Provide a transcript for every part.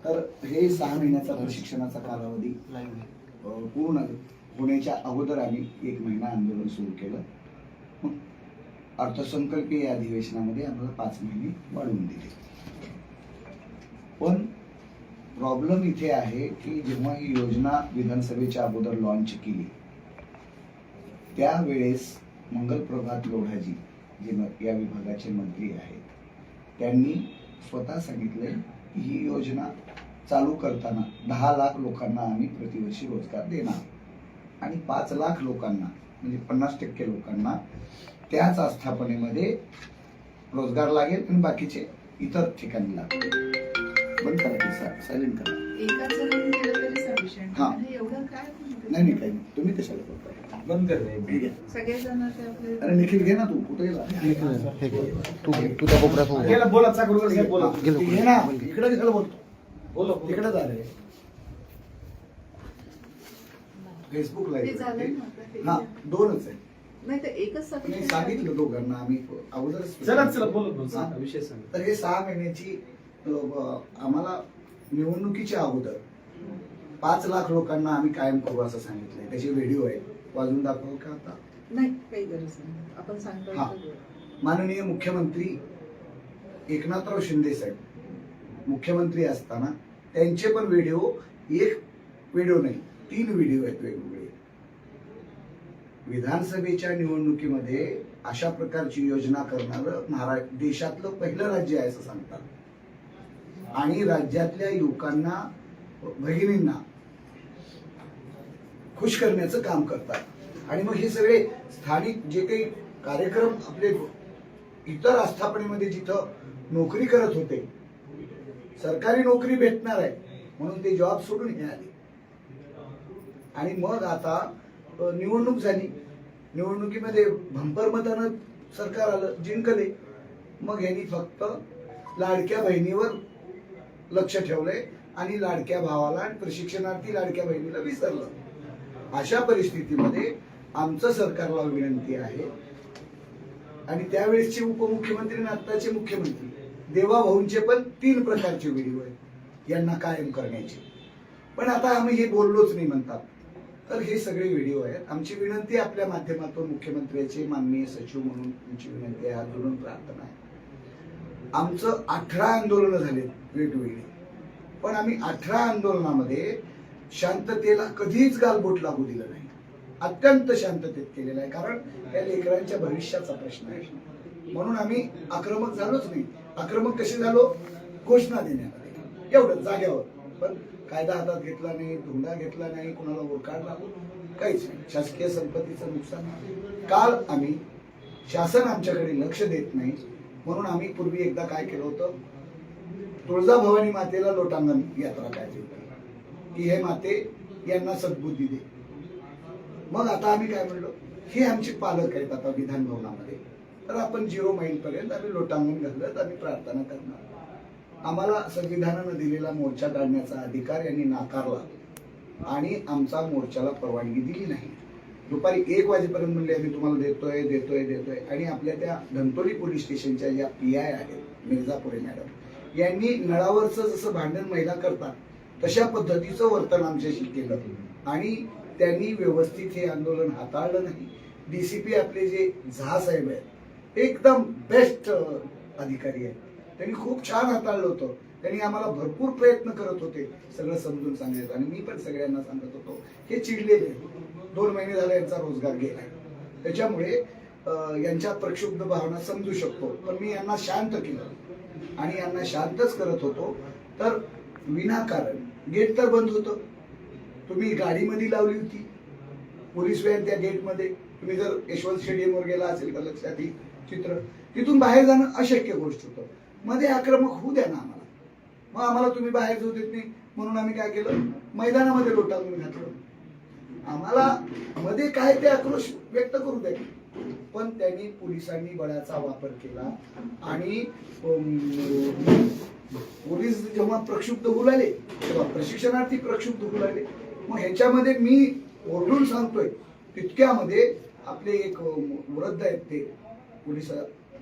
तर हे 6 महिन्याचा प्रशिक्षणाचा कालावधी पूर्ण होण्याच्या अगोदर आम्ही 1 महिना आंदोलन सुरू केलं. मग अर्थसंकल्पीय अधिवेशनामध्ये आम्हाला 5 महिने वाढवून दिले. पण प्रॉब्लेम इथे आहे की जेव्हा ही योजना विधानसभेच्या अगोदर लॉन्च केली त्यावेळेस मंगलप्रभात लोढाजी जे या विभागाचे मंत्री आहेत त्यांनी स्वतः सांगितले की ही योजना चालू करताना 10 लाख लोकांना आम्ही प्रतिवर्षी रोजगार देणार आणि 5 लाख लोकांना म्हणजे 50% लोकांना त्याच आस्थापनेमध्ये रोजगार लागेल आणि बाकीचे इतर ठिकाणी लागतील. बंद करा, सायलेंट करा. हा नाही काही नाही, तुम्ही कशाला करताय? बंद कर. अरे निखिल घे ना, तू कुठे गेला? तू त्या कोपऱ्यात बोला, घे ना, इकडे कशाला बोलतो? बोलो तिकडेच आले. फेसबुक लाईव्ह हा 2च आहे. नाही तर एकच सांगितलं दोघांना आम्ही अगोदरच. चला बोल विषय सांग. तर हे 6 महिन्याची आम्हाला निवडणुकीच्या अगोदर 5 लाख लोकांना आम्ही कायम करू असं सांगितलंय. त्याचे व्हिडिओ आहेत, वाजून दाखवू का आता? नाही काही गरज नाही, आपण सांगतो. माननीय मुख्यमंत्री एकनाथराव शिंदे साहेब मुख्यमंत्री असताना त्यांचे पण व्हिडिओ, एक व्हिडिओ नाही 3 व्हिडिओ आहेत वेगवेगळे. विधानसभेच्या निवडणुकीमध्ये अशा प्रकारची योजना करणारं देशातलं पहिलं राज्य आहे असं सांगतात. आणि राज्यातल्या युवकांना, भगिनींना खुश करण्याचं काम करतात. आणि मग हे सगळे स्थानिक जे काही कार्यक्रम आपले इतर आस्थापनेमध्ये जिथं नोकरी करत होते, सरकारी नोकरी भेटणार आहे म्हणून ते जॉब सोडून हे आले. आणि मग आता निवडणूक झाली, निवडणुकीमध्ये भंपर मतानं सरकार आलं, जिंकले. मग यांनी फक्त लाडक्या बहिणीवर लक्ष ठेवलंय आणि लाडक्या भावाला आणि प्रशिक्षणार्थी लाडक्या बहिणीला विसरलं. अशा परिस्थितीमध्ये आमचं सरकारला विनंती आहे आणि त्यावेळेसचे उपमुख्यमंत्री आणि आत्ताचे मुख्यमंत्री देवाभाऊंचे पण 3 प्रकारचे व्हिडिओ आहेत यांना कायम करण्याचे. पण आता आम्ही हे बोललोच नाही म्हणतात. तर हे सगळे व्हिडिओ आहेत. आमची विनंती आपल्या माध्यमातून मुख्यमंत्र्याचे माननीय सचिव म्हणून तुमची विनंती आहे, हात जोडून प्रार्थना आहे. आमचं 18 आंदोलनं झालेत वेगवेगळी, पण आम्ही 18 आंदोलनामध्ये शांततेला कधीच गालबोट लागू दिलं नाही. अत्यंत शांततेत केलेलं आहे, कारण त्या लेकरांच्या भविष्याचा प्रश्न आहे. म्हणून आम्ही आक्रमक झालोच नाही. आक्रमक कसे झालो? घोषणा देण्यामध्ये एवढं जाग्यावर. पण कायदा हातात घेतला नाही, धुंडा घेतला नाही, कुणाला ओरकाडला काहीच नाही. शासकीय संपत्तीचं नुकसान. काल आम्ही शासन आमच्याकडे लक्ष देत नाही म्हणून आम्ही पूर्वी एकदा काय केलं होतं, तुळजाभवानी मातेला लोटांगण यात्रा काढली होती की हे माते यांना सद्बुद्धी दे. मग आता आम्ही काय म्हणलो, हे आमचे पालक आहेत आता विधान भवनामध्ये, तर आपण 0 मैल पर्यंत आम्ही लोटांगण घालत आम्ही प्रार्थना करणार. आम्हाला संविधानानं दिलेला मोर्चा काढण्याचा अधिकार यांनी नाकारला आणि आमचा मोर्चाला परवानगी दिली नाही. दुपारी 1 वाजेपर्यंत म्हणले आम्ही तुम्हाला देतोय आणि आपल्या त्या धंतोली पोलीस स्टेशनच्या ज्या PI आहेत मिर्झापुरे मॅडम यांनी नळावरचं जसं भांडण महिला करतात तशा पद्धतीचं वर्तन आमच्याशी केलं आणि त्यांनी व्यवस्थित हे आंदोलन हाताळलं नाही. DCP आपले जे झा साहेब आहेत एकदम बेस्ट अधिकारी आहेत, त्यांनी खूप छान हाताळलं होतं. त्यांनी आम्हाला भरपूर प्रयत्न करत होते सगळं समजून सांगायचं आणि मी पण सगळ्यांना सांगत होतो हे चिडलेले 2 महिने झाले यांचा रोजगार गेलाय, त्याच्यामुळे यांच्या प्रक्षुब्ध भावना समजू शकतो. पण मी यांना शांत केलं आणि यांना शांतच करत होतो. तर विनाकारण गेट तर बंद होतं, तुम्ही गाडीमध्ये लावली होती पोलीस व्हॅन त्या गेटमध्ये. तुम्ही जर यशवंत स्टेडियमवर गेला असेल तर लक्षात येईल चित्र, तिथून बाहेर जाणं अशक्य गोष्ट होतं. मध्ये आक्रमक होऊ द्या ना आम्हाला. मग आम्हाला तुम्ही बाहेर जाऊ देत नाही म्हणून आम्ही काय केलं, मैदानामध्ये लोटांगण घातलं. आम्हाला मध्ये काय ते आक्रोश व्यक्त करू द्या. पण त्यांनी पोलिसांनी बळाचा वापर केला आणि पोलीस जेव्हा प्रक्षुब्ध होऊ लागले तेव्हा प्रशिक्षणार्थी प्रक्षुब्ध होऊ लागले. मग ह्याच्यामध्ये मी ओरडून सांगतोय तितक्यामध्ये आपले एक वृद्ध आहेत ते पोलीस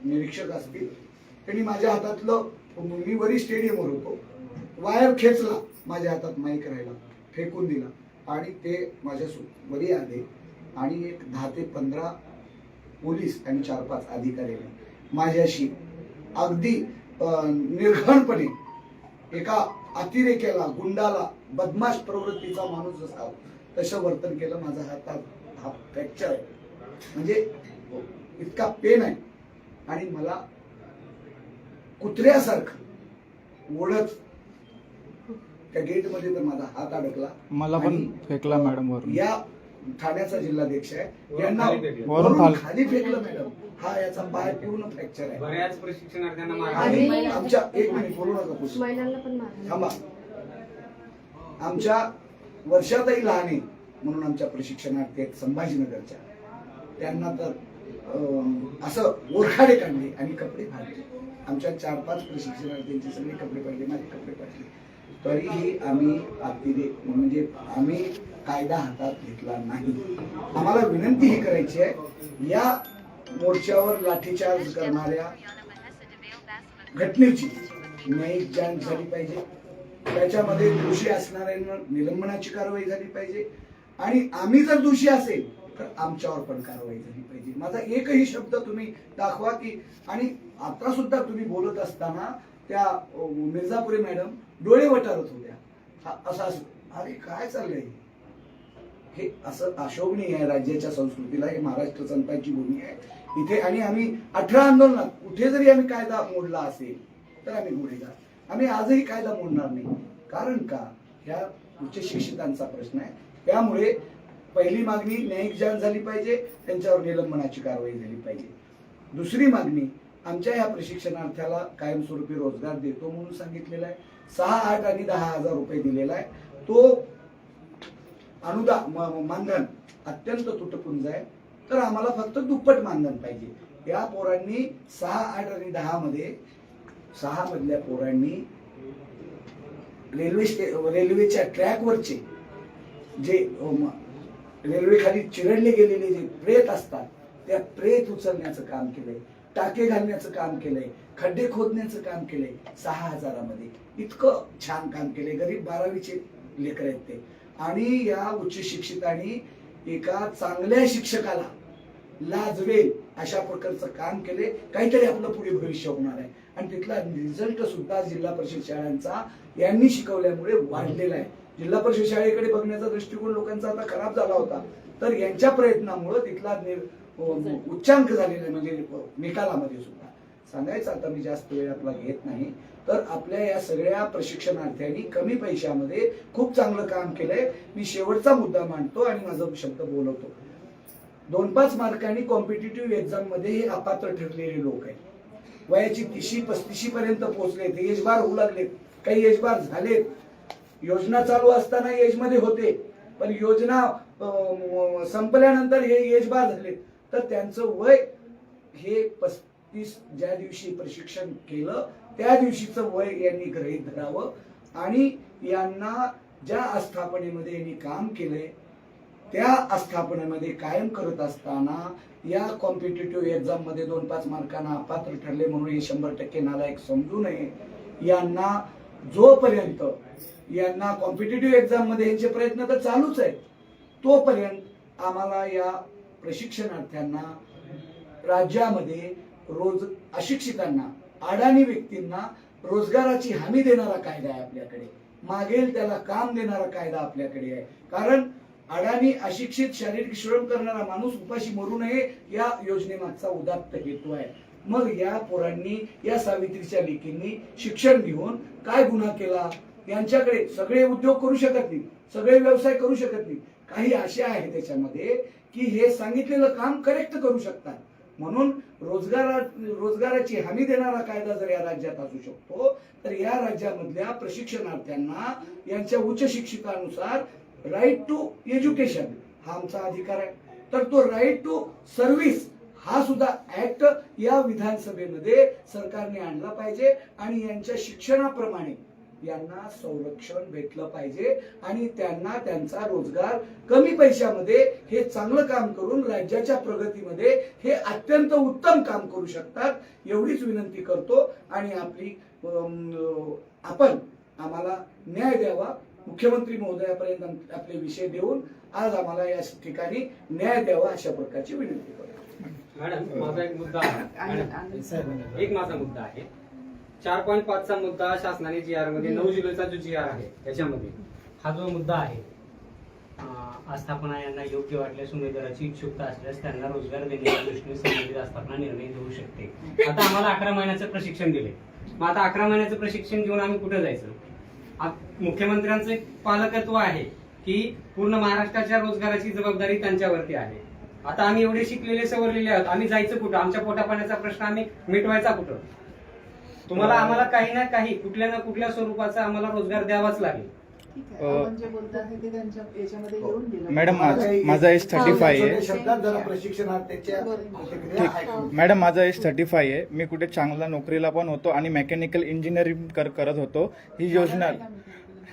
निरीक्षक असतील, त्यांनी माझ्या हातातलं, मी वरी स्टेडियमवर होतो, वायर खेचला, माझ्या हातात माईक राहिला, फेकून दिला आणि ते माझ्या वरी आले आणि एक 10 ते 15 पोलीस आणि 4-5 अधिकारी माझ्याशी अगदी निर्घणपणे एका अतिरेक्याला, गुंडाला, बदमाश प्रवृत्तीचा माणूस जसा तसं वर्तन केलं. माझा हा फ्रॅक्चर आहे, म्हणजे इतका पेन आहे आणि मला कुत्र्यासारखं ओढत त्या गेटमध्ये तर माझा हात अडकला. मला पण आणि फेकला मॅडम वरून. या ठाण्याचा जिल्हाध्यक्ष आहे, यांना वरून वरून खाली फेकलं मॅडम. हा याचा पाय पूर्ण फ्रॅक्चर आहे. बऱ्याच प्रशिक्षणार्थ्यांना आणि मारहाण आमच्या एक मिनिट बोलू नका पुढचं. महिलांना पण मारहाण. थांबा. आमच्या वर्षातही लहान आहे म्हणून आमच्या प्रशिक्षणार्थी आहेत संभाजीनगरच्या, त्यांना तर असं ओरखाडे काढले आणि कपडे फाडले. आमच्या 4-5 प्रशिक्षणार्थींचे सगळे कपडे पडले, माझे कपडे पडले. तरीही आम्ही म्हणजे आम्ही कायदा हातात घेतला नाही. आम्हाला विनंती ही करायची आहे, या मोर्चावर लाठीचार्ज करणाऱ्या घटनेची न्यायिक जांच झाली पाहिजे. त्याच्यामध्ये दोषी असणाऱ्यांवर निलंबनाची कारवाई झाली पाहिजे आणि आम्ही जर दोषी असेल तर आमच्यावर पण कारवाई झाली पाहिजे. माझा एकही शब्द तुम्ही दाखवा की. आणि आता सुद्धा तुम्ही बोलत असताना त्या मिर्झापुरे मॅडम डोळे वटारत होत्या. अरे काय चाललंय हे? असं अशोभनीय आहे राज्याच्या संस्कृतीला. हे महाराष्ट्र संतांची भूमी आहे इथे. आणि आम्ही 18 आंदोलनात कुठे जरी आम्ही कायदा मोडला असेल तर आम्ही गुन्हेगार. आम्ही आजही कायदा मोडणार नाही. कारण का? ह्या उच्च शिक्षितांचा प्रश्न आहे. त्यामुळे पहिली मागणी न्यायिक जांच झाली पाहिजे, त्यांच्यावर निलंबनाची कारवाई झाली पाहिजे. दुसरी मागणी, आमच्या या प्रशिक्षणार्थ्याला कायमस्वरूपी रोजगार देतो म्हणून सांगितलेला आहे. 6, 8 आणि 10,000 रुपये दिलेला आहे. तो मानधन अत्यंत तुटपुंज आहे. तर आम्हाला फक्त दुप्पट मानधन पाहिजे. या पोरांनी 6, 8 आणि 10 मध्ये 6 मधल्या पोरांनी रेल्वेच्या ट्रॅकवरचे जे रेल्वे खाली चिरडले गेलेले जे प्रेत असतात त्या प्रेत उचलण्याचं काम केलंय, टाके घालण्याचं काम केलंय, खड्डे खोदण्याचं काम केलंय. 6,000 मध्ये इतकं छान काम केलंय. गरीब 12वीचे लेकर आहेत ते. आणि या उच्च शिक्षितांनी एका चांगल्या शिक्षकाला लाजवेल अशा प्रकारचं काम केले. काहीतरी आपलं पुढे भविष्य होणार आहे. आणि तिथला रिझल्ट सुद्धा जिल्हा परिषद शाळांचा यांनी शिकवल्यामुळे वाढलेला आहे. जिल्हा परिषद शाळेकडे बघण्याचा दृष्टिकोन लोकांचा आता खराब झाला होता. तर यांच्या प्रयत्नामुळे तिथला उच्चांक झालेला, म्हणजे निकालामध्ये सुद्धा. सांगायचं आता मी जास्त वेळ आपला घेत नाही. तर आपल्या या सगळ्या प्रशिक्षणार्थ्यांनी कमी पैशामध्ये खूप चांगलं काम केलंय. मी शेवटचा मुद्दा मांडतो आणि माझा शब्द बोलवतो. 2-5 मार्कांनी कॉम्पिटिटिव्ह एक्झाम मध्ये हे अपात्र ठरलेले लोक आहेत. वयाची 30-35 पर्यंत पोहोचलेत, एजबार होऊ लागलेत, काही एजबार झालेत. योजना चालू असताना एज मध्ये होते, पण योजना संपल्यानंतर हे एजबार झालेत. तर त्यांचं वय हे 35 ज्या दिवशी प्रशिक्षण केलं त्या दिवशीचं वय यांनी गृहीत धरावं. आणि यांना ज्या आस्थापनेमध्ये यांनी काम केलंय त्या आस्थापनेमध्ये कायम करत असताना या कॉम्पिटिटिव्ह एक्झाम मध्ये 2-5 मार्कांना अपात्र ठरले म्हणून हे 100% नालायक समजू नये. यांना जोपर्यंत यांना कॉम्पिटिटिव्ह एक्झाम मध्ये यांचे प्रयत्न तर चालूच आहेत, तोपर्यंत आम्हाला या प्रशिक्षणार्थ्यांना राज्यामध्ये अशिक्षितांना, अडाणी व्यक्तींना रोजगाराची हमी देणारा कायदा आहे आपल्याकडे. मागेल त्याला काम देणारा कायदा आपल्याकडे आहे. कारण अडाणी, अशिक्षित, शारीरिक श्रम करणारा माणूस उपाशी मरू नये या योजनेमागचा उदात्त हेतू आहे. मग या पोरांनी, या सावित्रीच्या लेकींनी शिक्षण घेऊन काय गुन्हा केला? यांच्याकडे सगळे उद्योग करू शकत नाही, सगळे व्यवसाय करू शकत नाही. काही असे आहे त्याच्यामध्ये की हे सांगितलेलं काम करेक्ट करू शकतात. म्हणून रोजगाराची हमी देणारा कायदा जर या राज्यात असू शकतो तर या राज्यामधल्या प्रशिक्षणार्थ्यांना यांच्या उच्च शिक्षितानुसार राईट टू एज्युकेशन हा आमचा अधिकार आहे. तर तो राईट टू सर्व्हिस हा सुद्धा ऍक्ट या विधानसभेमध्ये सरकारने आणला पाहिजे. आणि यांच्या शिक्षणाप्रमाणे यांना संरक्षण भेटलं पाहिजे आणि त्यांना त्यांचा रोजगार कमी पैशामध्ये हे चांगलं काम करून राज्याच्या प्रगतीमध्ये हे अत्यंत उत्तम काम करू शकतात. एवढीच विनंती करतो. आणि आपण आम्हाला न्याय द्यावा. मुख्यमंत्री महोदयापर्यंत आपले विषय देऊन आज आम्हाला या ठिकाणी न्याय द्यावा अशा प्रकारची विनंती करतो. मॅडम माझा एक मुद्दा आहे. एक माझा मुद्दा आहे 4.5चा मुद्दा शासनाने GR मध्ये 9 जुलैचा जो GR आहे त्याच्यामध्ये हा जो मुद्दा आहे आस्थापना यांना योग्य वाटल्यास उमेदवाराची इच्छुकता असल्यास त्यांना रोजगार देण्याच्या दृष्टीने संबंधित आस्थापना निर्णय घेऊ शकते. आता आम्हाला 11 महिन्याचं प्रशिक्षण दिले. मग आता 11 महिन्याचं प्रशिक्षण घेऊन आम्ही कुठे जायचं? मुख्यमंत्र्यांचं एक पालकत्व आहे की पूर्ण महाराष्ट्राच्या रोजगाराची जबाबदारी त्यांच्यावरती आहे. आता आम्ही एवढे शिकलेले सवरलेले आहोत, आम्ही जायचं कुठं? आमच्या पोटापाण्याचा प्रश्न आम्ही मिटवायचा कुठं? तुम्हाला आम्हाला काही ना काही कुठल्या ना कुठल्या स्वरूपाचा आम्हाला रोजगार द्यावाच लागेल. ठीक आहे. आपण जे बोलत आहे ते त्यांच्या याच्यामध्ये येऊन गेलं. मॅडम माझा एज 35 आहे. शब्दात जरा प्रशिक्षणार्थीच्या प्रतिक्रिया ऐकून. मॅडम माझा एज 35 आहे. मी कुठे चांगला नोकरीला पण होतो आणि मेकॅनिकल इंजिनिअरिंग करत होतो. ही योजना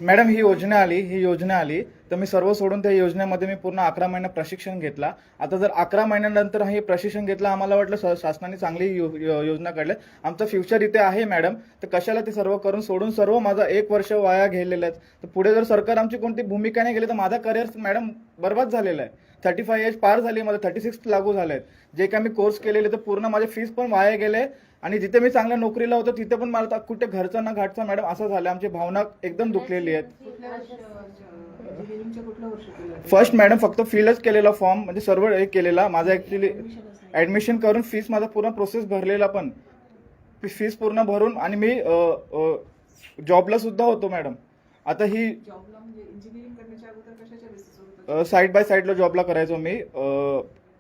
मॅडम ही योजना आली तर मी सर्व सोडून त्या योजनेमध्ये मी पूर्ण 11 महिने प्रशिक्षण घेतला. आता जर 11 महिन्यानंतर हे प्रशिक्षण घेतलं आम्हाला वाटलं शासनाने चांगली योजना काढल्या, आमचं फ्युचर इथे आहे मॅडम, तर कशाला ते सर्व करून सोडून सर्व माझं 1 वर्ष वाया गेलेलं आहे. तर पुढे जर सरकार आमची कोणती भूमिका नाही गेली तर माझा करिअर मॅडम बर्बाद झालेला आहे. 35 एज पार झाली, माझं 36 लागू झालं आहे. जे काही मी कोर्स केलेले तर पूर्ण माझे फीस पण वाया गेले आणि जिथे मी चांगल्या नोकरीला होतो तिथे पण मला कुठे घरचा ना घाटचा मॅडम असं झालं. आमची भावना एकदम दुखलेली आहेत. इंजिनिअरिंगच्या कुठलं वर्ष केलं? फर्स्ट मॅडम फक्त फिलच केलेला फॉर्म, म्हणजे सर्व हे केलेला. माझा ऍक्च्युली ऍडमिशन करून फीस माझा पूर्ण प्रोसेस भरलेला, पण फीस पूर्ण भरून आणि मी जॉबला सुद्धा होतो मॅडम. आता ही जॉबला म्हणजे इंजिनिअरिंग करण्याच्या अगोदर कशाच्या बेसिसवर? साईड बाय साईडला जॉबला करायचो मी.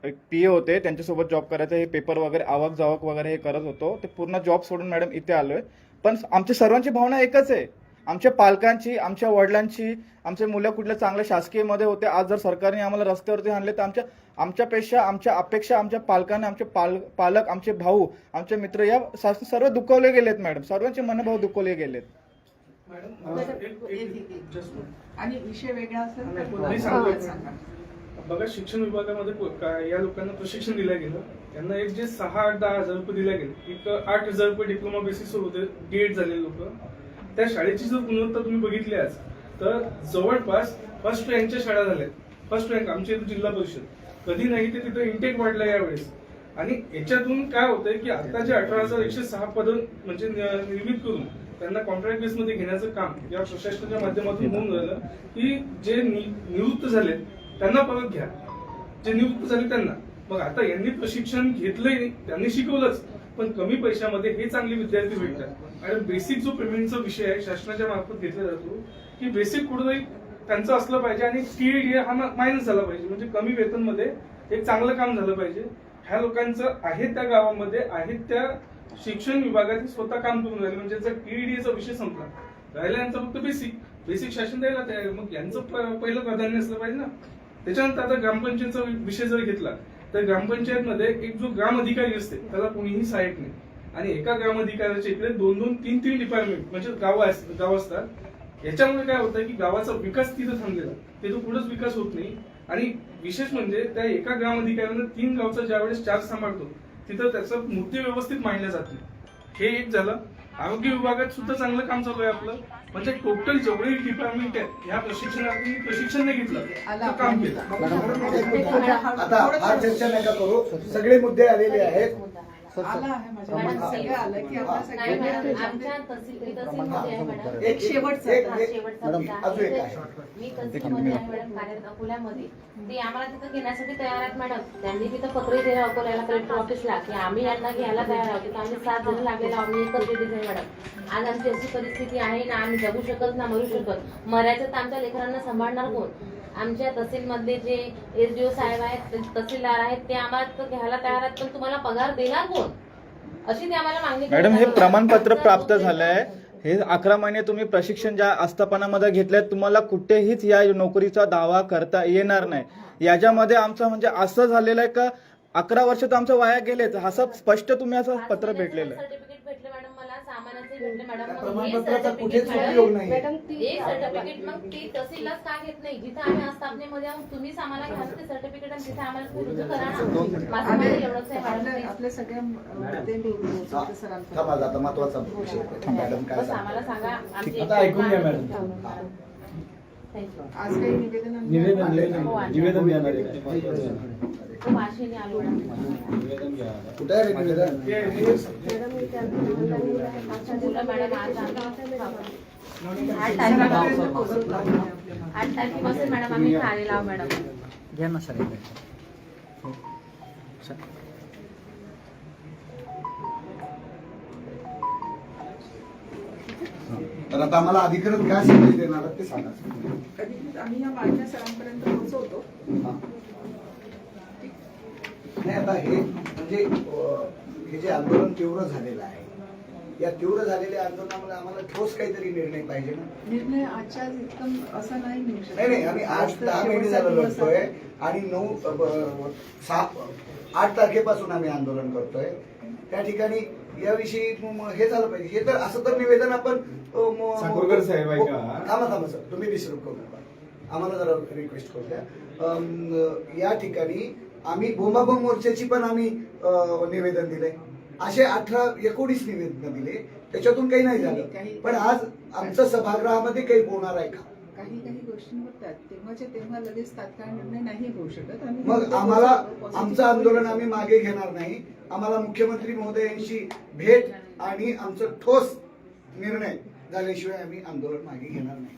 एक PA होते त्यांच्यासोबत जॉब करायचं, हे पेपर वगैरे आवक जावक वगैरे हे करत होतो. ते पूर्ण जॉब सोडून मॅडम इथे आलोय. पण आमच्या सर्वांची भावना एकच आहे, आमच्या पालकांची, आमच्या वडिलांची. आमचे मुलं कुठल्या चांगल्या शासकीयमध्ये होते, आज जर सरकारने आम्हाला रस्त्यावरती आणले तर आमच्या अपेक्षा आमच्या पालकांना, आमचे पालक, आमचे भाऊ, आमचे मित्र या सर्व दुखवले गेलेत मॅडम. सर्वांचे मनोभाव दुखवले गेलेत. आणि विषय वेगळा असेल तर मी सांगतो. सांगा. बघा, शिक्षण विभागामध्ये या लोकांना प्रशिक्षण दिलं गेलं. त्यांना एक जे 6-8-10 हजार रुपये दिले गेले, एक 8,000 रुपये डिप्लोमा बेसिसवर होते DED झालेले लोक. त्या शाळेची जर गुणवत्ता तुम्ही बघितली आज तर जवळपास फर्स्ट रँकच्या शाळा झाल्या. फर्स्ट रँक आमच्या इथे जिल्हा परिषद. कधी नाही ते तिथे इंटेक वाढला यावेळेस. आणि याच्यातून काय होतंय की आता जे 18,106 पदं म्हणजे निर्मित करून त्यांना कॉन्ट्रॅक्ट बेसमध्ये घेण्याचं काम या प्रशासनाच्या माध्यमातून होऊन राहिलं की जे निवृत्त झाले त्यांना परत घ्या, जे निवृत्त झाले त्यांना. मग आता यांनी प्रशिक्षण घेतलंय, त्यांनी शिकवलंच, पण कमी पैशामध्ये हे चांगले विद्यार्थी भेटतात. आणि बेसिक जो पेमेंटचा विषय आहे शासनाच्या मार्फत घेतला जातो की बेसिक कुठेतरी त्यांचं असलं पाहिजे आणि TED हा मायनस झाला पाहिजे, म्हणजे कमी वेतनमध्ये एक चांगलं काम झालं पाहिजे. ह्या लोकांचं आहे त्या गावामध्ये आहे त्या शिक्षण विभागात स्वतः काम करून राहिले, म्हणजे जर TEDचा विषय संपला राहिला यांचा फक्त बेसिक शासन द्यायला तयार. मग यांचं पहिलं प्राधान्य असलं पाहिजे ना. त्याच्यानंतर आता ग्रामपंचायतचा विषय जर घेतला तर ग्रामपंचायतमध्ये एक जो ग्राम अधिकारी असते त्याला कोणीही सहाय्यक नाही. आणि एका ग्राम अधिकाऱ्याच्या इकडे 2-2, 3-3 डिपार्टमेंट म्हणजे गाव असतात. याच्यामुळे काय होतं की गावाचा विकास तिथं थांबलेला, तिथं पुढेच विकास होत नाही. आणि विशेष म्हणजे त्या एका ग्राम अधिकाऱ्यानं 3 गावचा ज्यावेळेस चार्ज सांभाळतो तिथं त्याचा मुद्दे व्यवस्थित मांडले जात नाही. हे एक झालं. आरोग्य विभागात सुद्धा चांगलं काम चालू आहे आपलं, म्हणजे टोटल जेवढे डिपार्टमेंट आहेत ह्या प्रशिक्षणार्थी प्रशिक्षण नाही घेतलं तर काम केलं. आता हा चर्चा नका करू, सगळे मुद्दे आलेले आहेत. आला आहे माझ्या मनात सगळं आलं की आपल्या नाही मॅडम, सगळ्यांना आमच्या तहसीलमध्ये आहे मॅडम. एक शेवटचा. शेवटचा मॅडम, मुद्दा अजून एक आहे. आहे. मी तहसीलमध्ये आहे मॅडम, कार्यरत अकोल्यामध्ये. ते आम्हाला तिथं घेण्यासाठी तयार आहेत मॅडम. त्यांनी तिथं पत्र दिलं अकोल्याला कलेक्टर ऑफिसला की आम्ही यांना घ्यायला तयार आहोत. तिथं आम्ही 7 जण लागलेलो आम्ही एकच लेडीज आहे मॅडम. आज आमची अशी परिस्थिती आहे ना, आम्ही जगू शकत ना मरू शकत. मरायचं तर आमच्या लेकरांना सांभाळणार कोण? आमच्या तहसीलमधले जे SDO साहेब आहेत, तहसीलदार आहेत, ते आम्हाला घ्यायला तयार आहेत, पण तुम्हाला पगार देणार कोण? अशी ते आम्हाला मागणी मॅडम हे करतात. प्रमाणपत्र प्राप्त झालंय. हे 11 महिने तुम्ही प्रशिक्षण ज्या आस्थापनामध्ये घेतलंय, तुम्हाला कुठेहीच या नोकरीचा दावा करता येणार नाही. याच्यामध्ये आमचं म्हणजे असं झालेलं आहे का 11 वर्ष तर आमचं वाया गेलेच, असं स्पष्ट तुम्ही असं पत्र भेटलेलं आहे. सर्टिफिकेट भेटलं मॅडम मला सामानाचे भेटले मॅडम त्या मग हे प्रमाणपत्राचा certificate कुठेच मॅडम, उपयोग नाही. हे सर्टिफिकेट मग ते तहसीललाच का घेत नाही जिथं आम्ही आस्थापनेमध्ये आहोत तुम्हीच आम्हाला घ्या ते सर्टिफिकेट आणि तिथे आम्हाला रुजू करा ना माझं म्हणणं एवढंच आहे मॅडम आपल्या please. आपल्या सगळ्या ते मी बोलते सरांपर्यंत. थांबा आता महत्वाचा विषय आहे. मॅडम काय बस आम्हाला सांगतात? सांगा आमची आता ऐकून घ्या मॅडम. थँक्यू आज काही निवेदन आणलं? निवेदन देणार आहे. खूप आशेने आलो मॅडम निवेदन घ्या. कुठे आहे रे निवेदन? मुलं मॅडम आज आम्ही 8 तारखेपासून मॅडम आम्ही आलेलो आहोत मॅडम घ्या ना सर तर आता आम्हाला अधिकृत काय संदेश देणार आहेत ते सांगा. कधी आम्ही या मागण्या सरांपर्यंत पोहोचवतो. हा. नाही आता हे म्हणजे हे जे आंदोलन तीव्र झालेलं आहे या तीव्र झालेल्या आंदोलनामुळे आम्हाला ठोस काहीतरी निर्णय पाहिजे ना. निर्णय आजच्या आज एकदम असा नाही मिळू शकत. नाही आम्ही आज 10 महिने शेवटचा झालं दिवस लढतोय आहे. आणि 8 तारखेपासून आम्ही आंदोलन करतोय. त्या ठिकाणी याविषयी हे झालं पाहिजे. हे तर असं तर निवेदन आपण साकोरकर साहेब ऐका. थांबा सर तुम्ही डिस्टर्ब करू नका. आम्हाला जरा रिक्वेस्ट करू द्या. या ठिकाणी आम्ही बोंबाबोंब मोर्चाची पण आम्ही निवेदन दिलंय. असे 18-19 निवेदन दिले त्याच्यातून काही नाही झालं. पण आज आमचं सभागृहामध्ये काही होणार आहे का? काही गोष्टींवर तेव्हाच्या तेव्हा लगेच तात्काळ निर्णय नाही होऊ शकत. आम्ही मग आम्हाला आमचं आंदोलन आम्ही मागे घेणार नाही. आम्हाला मुख्यमंत्री महोदयांशी भेट आणि आमचं ठोस निर्णय झाल्याशिवाय आम्ही आंदोलन मागे घेणार नाही.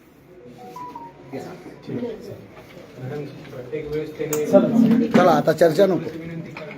मॅडम प्रत्येक वेळेस त्यांनी चला आता चर्चा नको. विनंती करा